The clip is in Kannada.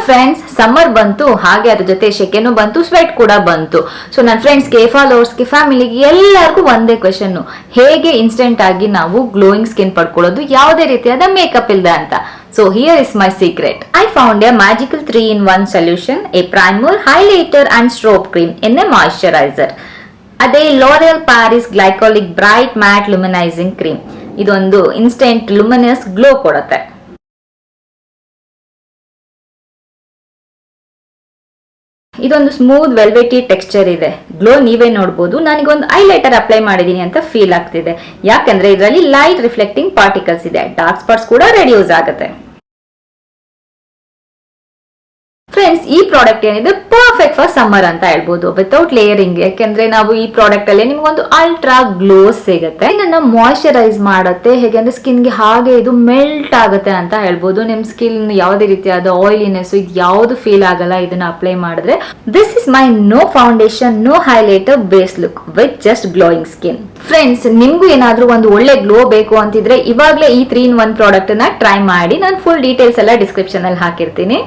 ಫ್ರೆಂಡ್ಸ್, ಸಮ್ಮರ್ ಬಂತು, ಹಾಗೆ ಅದ್ರ ಜೊತೆ ಸೆಕೆನೂ ಬಂತು, ಸ್ವೆಟ್ ಕೂಡ ಬಂತು. ಸೊ ನನ್ನ ಫ್ರೆಂಡ್ಸ್ಗೆ, ಫಾಲೋವರ್ಸ್ಗೆ, ಫ್ಯಾಮಿಲಿಗೆ ಎಲ್ಲರಿಗೂ ಒಂದೇ ಕ್ವೆಶನ್: ಹೇಗೆ ಇನ್ಸ್ಟೆಂಟ್ ಆಗಿ ನಾವು ಗ್ಲೋಯಿಂಗ್ ಸ್ಕಿನ್ ಪಡ್ಕೊಳ್ಳೋದು ಯಾವುದೇ ರೀತಿಯಾದ ಮೇಕಪ್ ಇಲ್ಲದೆ ಅಂತ. So here is my secret. I found a magical 3-in-1 solution: a primer, highlighter and strobe cream in a moisturizer. ಅದೇ L'Oreal Paris Glycolic Bright Matte Luminizing Cream. ಇದೊಂದು ಇನ್ಸ್ಟೆಂಟ್ ಲುಮಿನಸ್ ಗ್ಲೋ ಕೊಡುತ್ತೆ. ಇದೊಂದು ಸ್ಮೂತ್ ವೆಲ್ವೆಟಿ ಟೆಕ್ಸ್ಚರ್ ಇದೆ. ಗ್ಲೋ ನೀವೇ ನೋಡಬಹುದು. ನನಗೊಂದು ಹೈಲೈಟರ್ ಅಪ್ಲೈ ಮಾಡಿದೀನಿ ಅಂತ ಫೀಲ್ ಆಗ್ತಿದೆ, ಯಾಕಂದ್ರೆ ಇದರಲ್ಲಿ ಲೈಟ್ ರಿಫ್ಲೆಕ್ಟಿಂಗ್ ಪಾರ್ಟಿಕಲ್ಸ್ ಇದೆ. ಡಾರ್ಕ್ ಸ್ಪಾಟ್ಸ್ ಕೂಡ ರೆಡ್ಯೂಸ್ ಆಗುತ್ತೆ. ಫ್ರೆಂಡ್ಸ್, ಈ ಪ್ರಾಡಕ್ಟ್ ಏನಿದೆ ಪರ್ಫೆಕ್ಟ್ ಫಾರ್ ಸಮ್ಮರ್ ಅಂತ ಹೇಳ್ಬೋದು, ವಿತೌಟ್ ಲೇಯರಿಂಗ್. ಯಾಕೆಂದ್ರೆ ನಾವು ಈ ಪ್ರಾಡಕ್ಟ್ ಅಲ್ಲಿ ನಿಮ್ಗೊಂದು ಅಲ್ಟ್ರಾ ಗ್ಲೋ ಸಿಗುತ್ತೆ. ಇದನ್ನ ಮಾಯಿಶ್ಚರೈಸ್ ಮಾಡುತ್ತೆ. ಹೇಗೆ ಅಂದ್ರೆ ಸ್ಕಿನ್ಗೆ ಹಾಗೆ ಇದು ಮೆಲ್ಟ್ ಆಗುತ್ತೆ ಅಂತ ಹೇಳ್ಬೋದು. ನಿಮ್ ಸ್ಕಿನ್ ಯಾವುದೇ ರೀತಿಯಾದ ಆಯಿಲಿನೆಸ್ ಇದು ಯಾವ್ದು ಫೀಲ್ ಆಗಲ್ಲ ಇದನ್ನ ಅಪ್ಲೈ ಮಾಡಿದ್ರೆ. This is my no foundation, no highlighter base look with just glowing skin. Friends, ನಿಮ್ಗೂ ಏನಾದ್ರೂ ಒಂದು ಒಳ್ಳೆ ಗ್ಲೋ ಬೇಕು ಅಂತಿದ್ರೆ ಇವಾಗಲೇ ಈ 3-in-1 ಪ್ರಾಡಕ್ಟ್ ನ ಟ್ರೈ ಮಾಡಿ. ನಾನು ಫುಲ್ ಡೀಟೇಲ್ಸ್ ಎಲ್ಲ ಡಿಸ್ಕ್ರಿಪ್ಷನ್ ಅಲ್ಲಿ ಹಾಕಿರ್ತೀನಿ.